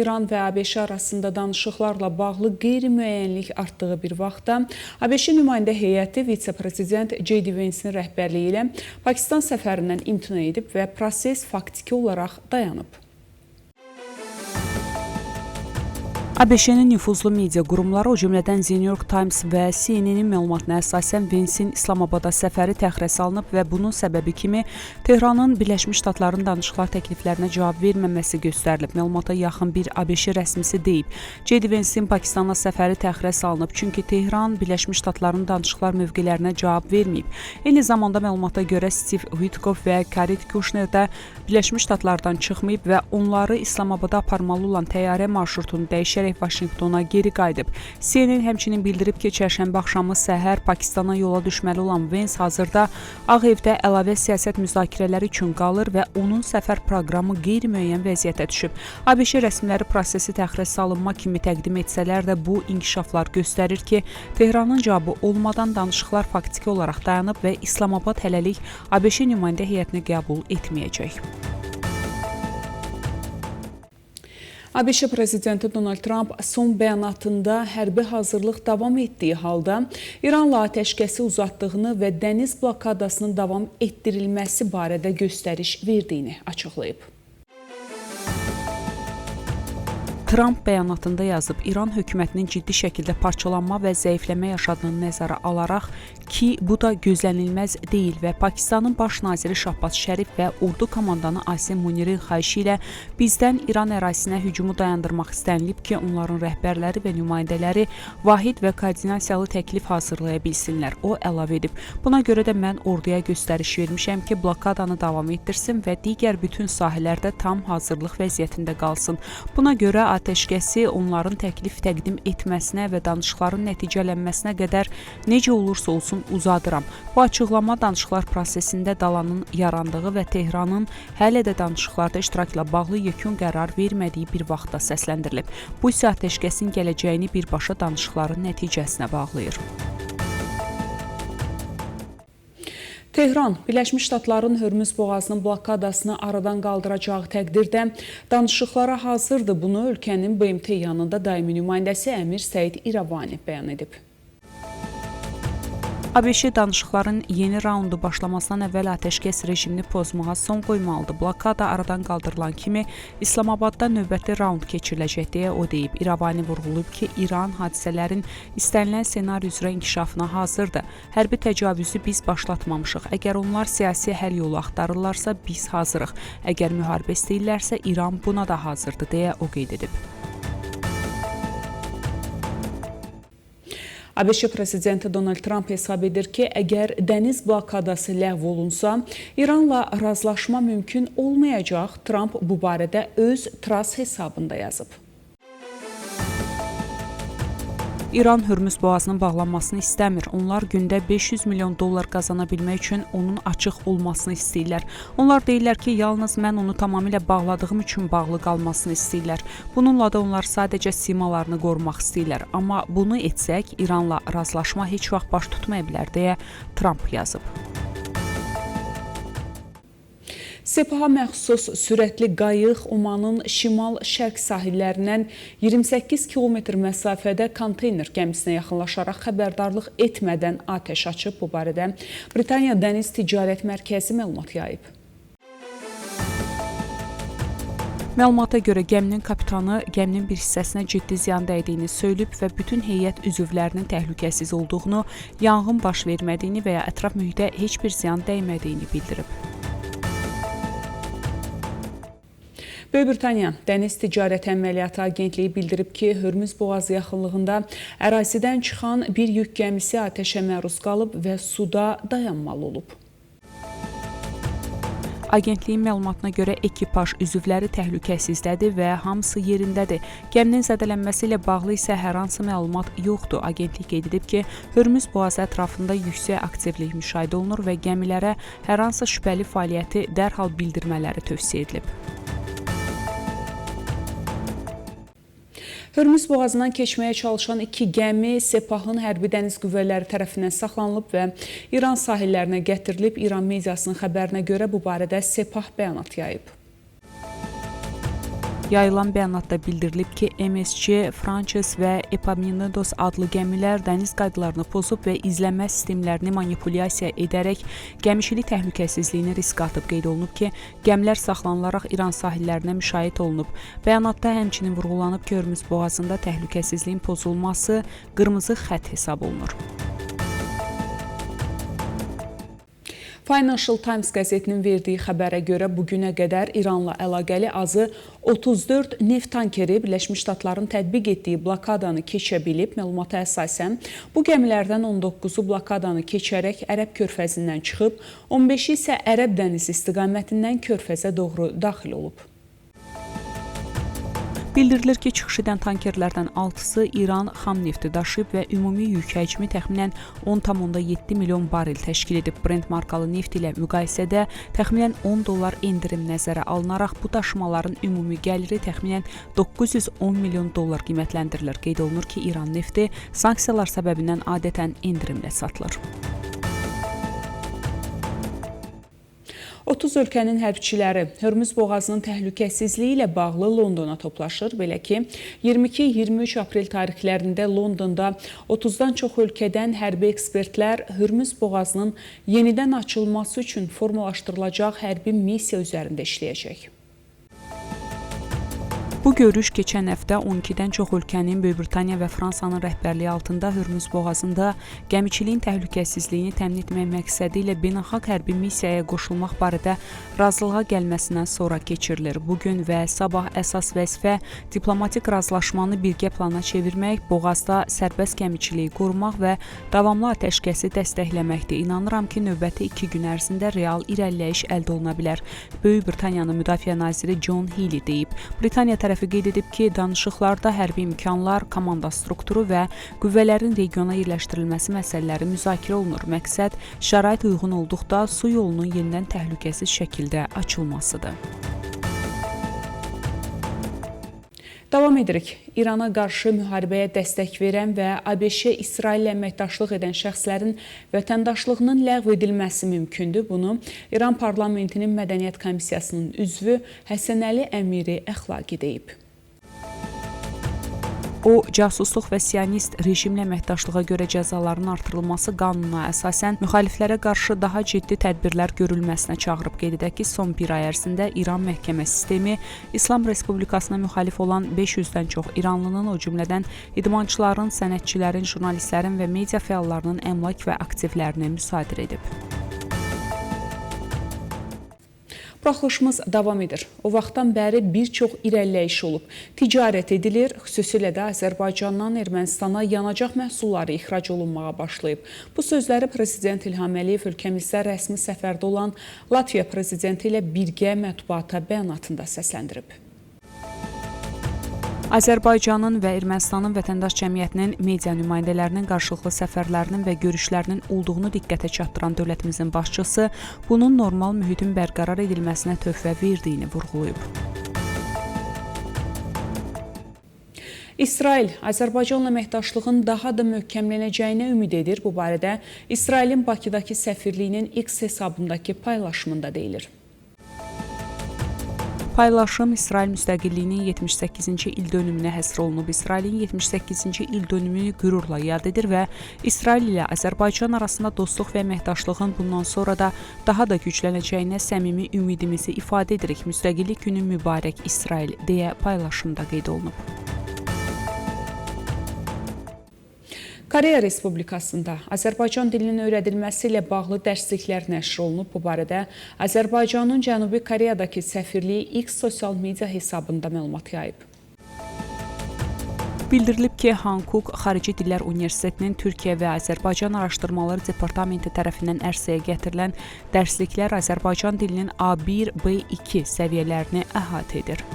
İran və ABŞ arasında danışıqlarla bağlı qeyri-müəyyənlik artdığı bir vaxtda ABŞ nümayəndə heyəti vitse-prezident J.D. Vance'in rəhbərliyi ilə Pakistan səfərindən imtina edib və proses faktiki olaraq dayanıb. ABŞ-nin nüfuzlu media qurumları, o cümlədən The New York Times və CNN-in məlumatına əsasən Vance'in İslamabada səfəri təxirə salınıb və bunun səbəbi kimi Tehranın Birləşmiş Ştatların danışıqlar təkliflərinə cavab verməməsi göstərilib. Məlumata yaxın bir ABŞ rəsmisi deyib. J.D. Vance'in Pakistana səfəri təxirə salınıb, çünki Tehran Birləşmiş Ştatların danışıqlar mövqelərinə cavab verməyib. Eyni zamanda məlumata görə Steve Witkoff və Jared Kushner də Birləşmiş Ştatlardan çıxmayıb və onları İslamabada aparmalı olan təyyarə marşrutunu dəyişərək Vaşinqtona geri qayıdıb. CNN həmçinin bildirib ki, çərşənbə axşamı səhər Pakistana yola düşməli olan Vance hazırda Ağ Evdə əlavə siyasət müzakirələri üçün qalır və onun səfər proqramı qeyri-müəyyən vəziyyətə düşüb. ABŞ rəsmiləri prosesi təxirə salınma kimi təqdim etsələr də bu inkişaflar göstərir ki, Tehranın cavabı olmadan danışıqlar faktiki olaraq dayanıb və İslamabad hələlik ABŞ nümayəndə heyətini qəbul etməyəcək. ABŞ prezidenti Donald Trump son bəyanatında hərbi hazırlıq davam etdiyi halda İranla atəşkəsi uzatdığını və dəniz blokadasının davam etdirilməsi barədə göstəriş verdiyini açıqlayıb. Trump bəyanatında yazıb, İran hökumətinin ciddi şəkildə parçalanma və zəifləmə yaşadığını nəzərə alaraq ki, bu da gözlənilməz deyil və Pakistanın baş naziri Şahbaz Şərif və ordu komandanı Asim Munirin xahişi ilə bizdən İran ərazisinə hücumu dayandırmaq istənilib ki, onların rəhbərləri və nümayəndələri vahid və koordinasiyalı təklif hazırlaya bilsinlər. O əlavə edib, buna görə də mən orduya göstəriş vermişəm ki, blokadanı davam etdirsin və digər bütün sahələrdə tam hazırlıq vəziyyətində qalsın. Buna görə atəşkəsi onların təklif təqdim etməsinə və danışıqların nəticələnməsinə qədər necə olursa olsun uzadıram. Bu açıqlama danışıqlar prosesində dalanın yarandığı və Tehranın hələ də danışıqlarda iştirakla bağlı yekun qərar vermədiyi bir vaxtda səsləndirilib. Bu isə atəşkəsin gələcəyini birbaşa danışıqların nəticəsinə bağlayır. Tehran, Birləşmiş Ştatların Hörmüz boğazının blokadasını aradan qaldıracağı təqdirdə danışıqlara hazırdır. Bunu ölkənin BMT yanında daimi nümayəndəsi Əmir Səid İravani bəyan edib. ABŞ danışıqların yeni raundu başlamasından əvvəl atəşkəs rejimini pozmağa son qoymalıdır. Blokada aradan qaldırılan kimi İslamabadda növbəti raund keçiriləcək deyə o deyib. İravani vurğulayıb ki, İran hadisələrin istənilən senari üzrə inkişafına hazırdır. Hərbi təcavüzü biz başlatmamışıq. Əgər onlar siyasi həll yolu axtarırlarsa, biz hazırıq. Əgər müharibə istəyirlərsə, İran buna da hazırdır deyə o qeyd edib. ABŞ prezidenti Donald Trump hesab edir ki, əgər dəniz blokadası ləğv olunsa, İranla razılaşma mümkün olmayacaq. Trump bu barədə öz Traz hesabında yazıb. İran Hörmüz boğazının bağlanmasını istəmir. Onlar gündə $500 milyon qazana bilmək üçün onun açıq olmasını istəyirlər. Onlar deyirlər ki, yalnız mən onu tamamilə bağladığım üçün bağlı qalmasını istəyirlər. Bununla da onlar sadəcə simalarını qorumaq istəyirlər. Amma bunu etsək, İranla razılaşma heç vaxt baş tutmaya bilər deyə Trump yazıb. Sepaha məxsus sürətli qayıq Omanın şimal-şərq sahillərindən 28 kilometr məsafədə konteyner gəmisinə yaxınlaşaraq xəbərdarlıq etmədən atəş açıb. Bu barədə Britaniya Dəniz Ticarət Mərkəzi məlumat yayıb. Məlumata görə gəminin kapitanı gəminin bir hissəsinə ciddi ziyan dəydiyini söyləyib və bütün heyət üzvlərinin təhlükəsiz olduğunu, yanğın baş vermədiyini və ya ətraf mühitə heç bir ziyan dəymədiyini bildirib. Böyük Britaniya Dəniz Ticarət Əməliyyatı Agentliyi bildirib ki, Hörmüz boğazı yaxınlığında ərazidən çıxan bir yük gəmisi atəşə məruz qalıb və suda dayanmalı olub. Agentliyin məlumatına görə ekipaj üzvləri təhlükəsizdədir və hamısı yerindədir. Gəminin zədələnməsi ilə bağlı isə hər hansı məlumat yoxdur. Agentlik qeyd edib ki, Hörmüz boğazı ətrafında yüksək aktivlik müşahidə olunur və gəmilərə hər hansı şübhəli fəaliyyəti dərhal bildirmələri tövsiyə edilib. Hörmüz boğazından keçməyə çalışan 2 gəmi Sepahın hərbi dəniz qüvvələri tərəfindən saxlanılıb və İran sahillərinə gətirilib. İran mediasının xəbərinə görə bu barədə Sepah bəyanat yayıb. Yayılan bəyanatda bildirilib ki, MSC, Frances və Epaminondas adlı gəmilər dəniz qaydalarını pozub və izlənmə sistemlərini manipulyasiya edərək gəmişilik təhlükəsizliyini riskə atıb. Qeyd olunub ki, gəmilər saxlanılaraq İran sahillərinə müşayiət olunub. Bəyanatda həmçinin vurğulanıb ki, Hörmüz boğazında təhlükəsizliyin pozulması qırmızı xətt hesab olunur. Financial Times qəzetinin verdiyi xəbərə görə bugünə qədər İranla əlaqəli azı 34 neft tankeri Birləşmiş Ştatların tətbiq etdiyi blokadanı keçə bilib. Məlumata əsasən, bu gəmilərdən 19-u blokadanı keçərək Ərəb körfəzindən çıxıb, 15-i isə Ərəb dənizi istiqamətindən körfəzə doğru daxil olub. Bildirilir ki, çıxış edən tankerlərdən 6-sı İran xam nefti daşıyıb və ümumi yük həcmi təxminən 10,7 milyon barel təşkil edib. Brent markalı neft ilə müqayisədə təxminən $10 endirim nəzərə alınaraq bu daşımaların ümumi gəliri təxminən $910 milyon qiymətləndirilir. Qeyd olunur ki, İran nefti sanksiyalar səbəbindən adətən endirimlə satılır. 30 ölkənin hərbçiləri Hörmüz boğazının təhlükəsizliyi ilə bağlı Londona toplaşır. Belə ki, 22-23 aprel tarixlərində Londonda 30-dan çox ölkədən hərbi ekspertlər Hörmüz boğazının yenidən açılması üçün formalaşdırılacaq hərbi missiya üzərində işləyəcək. Bu görüş keçən həftə 12-dən çox ölkənin Böyük Britaniya və Fransanın rəhbərliyi altında Hörmüz boğazında gəmiçiliyin təhlükəsizliyini təmin etmək məqsədi ilə beynəlxalq hərbi missiyaya qoşulmaq barədə razılığa gəlməsindən sonra keçirilir. Bugün və sabah əsas vəzifə diplomatik razılaşmanı birgə plana çevirmək, boğazda sərbəst gəmiçiliyi qorumaq və davamlı atəşkəsi dəstəkləməkdir. İnanıram ki, növbəti 2 gün ərzində real irəliləyiş əldə oluna bilər. Böyük Britaniyanın müdafiə naziri John Healey deyib. Britaniya tərəfi qeyd edib ki, danışıqlarda hərbi imkanlar, komanda strukturu və qüvvələrin regiona yerləşdirilməsi məsələləri müzakirə olunur. Məqsəd, şərait uyğun olduqda su yolunun yenidən təhlükəsiz şəkildə açılmasıdır. Davam edirik. İrana qarşı müharibəyə dəstək verən və ABŞ İsraillə əməkdaşlıq edən şəxslərin vətəndaşlığının ləğv edilməsi mümkündür. Bunu İran parlamentinin mədəniyyət komissiyasının üzvü Həsənəli Əmiri Əxlaqi deyib. O, casusluq və sionist rejimlə əməkdaşlığa görə cəzaların artırılması qanununa əsasən müxaliflərə qarşı daha ciddi tədbirlər görülməsinə çağırıb. Qeyd edək ki, son bir ay ərzində İran məhkəmə sistemi İslam Respublikasına müxalif olan 500-dən çox İranlının, o cümlədən idmançıların, sənətçilərin, jurnalistlərin və media fəallarının əmlak və aktivlərini müsadirə edib. Buraxılışımız davam edir. O vaxtdan bəri bir çox irəliləyiş olub. Ticarət edilir, xüsusilə də Azərbaycandan Ermənistana yanacaq məhsulları ixrac olunmağa başlayıb. Bu sözləri Prezident İlham Əliyev ölkəmizdə rəsmi səfərdə olan Latviya prezidenti ilə birgə mətbuata bəyanatında səsləndirib. Azərbaycanın və Ermənistanın vətəndaş cəmiyyətinin media nümayəndələrinin qarşılıqlı səfərlərinin və görüşlərinin olduğunu diqqətə çatdıran dövlətimizin başçısı bunun normal mühitin bərqərar edilməsinə töhfə verdiyini vurğulayıb. İsrail, Azərbaycanla əməkdaşlığın daha da möhkəmlənəcəyinə ümid edir. Bu barədə İsrailin Bakıdakı səfirliyinin X hesabındakı paylaşımında deyilir. Paylaşım İsrail müstəqilliyinin 78-ci ildönümünə həsr olunub. İsrailin 78-ci ildönümünü qürurla yad edir və İsrail ilə Azərbaycan arasında dostluq və əməkdaşlığın bundan sonra da daha da güclənəcəyinə səmimi ümidimizi ifadə edirik. Müstəqillik günü mübarək İsrail deyə paylaşımda qeyd olunub. Koreya Respublikasında Azərbaycan dilinin öyrədilməsi ilə bağlı dərsliklər nəşr olunub. Bu barədə Azərbaycanın Cənubi Koreyadakı səfirliyi X sosial media hesabında məlumat yayıb. Bildirilib ki, Hankuk Xarici Dillər Universitetinin Türkiyə və Azərbaycan Araşdırmaları Departamenti tərəfindən ərsəyə gətirilən dərsliklər Azərbaycan dilinin A1, B2 səviyyələrini əhatə edir.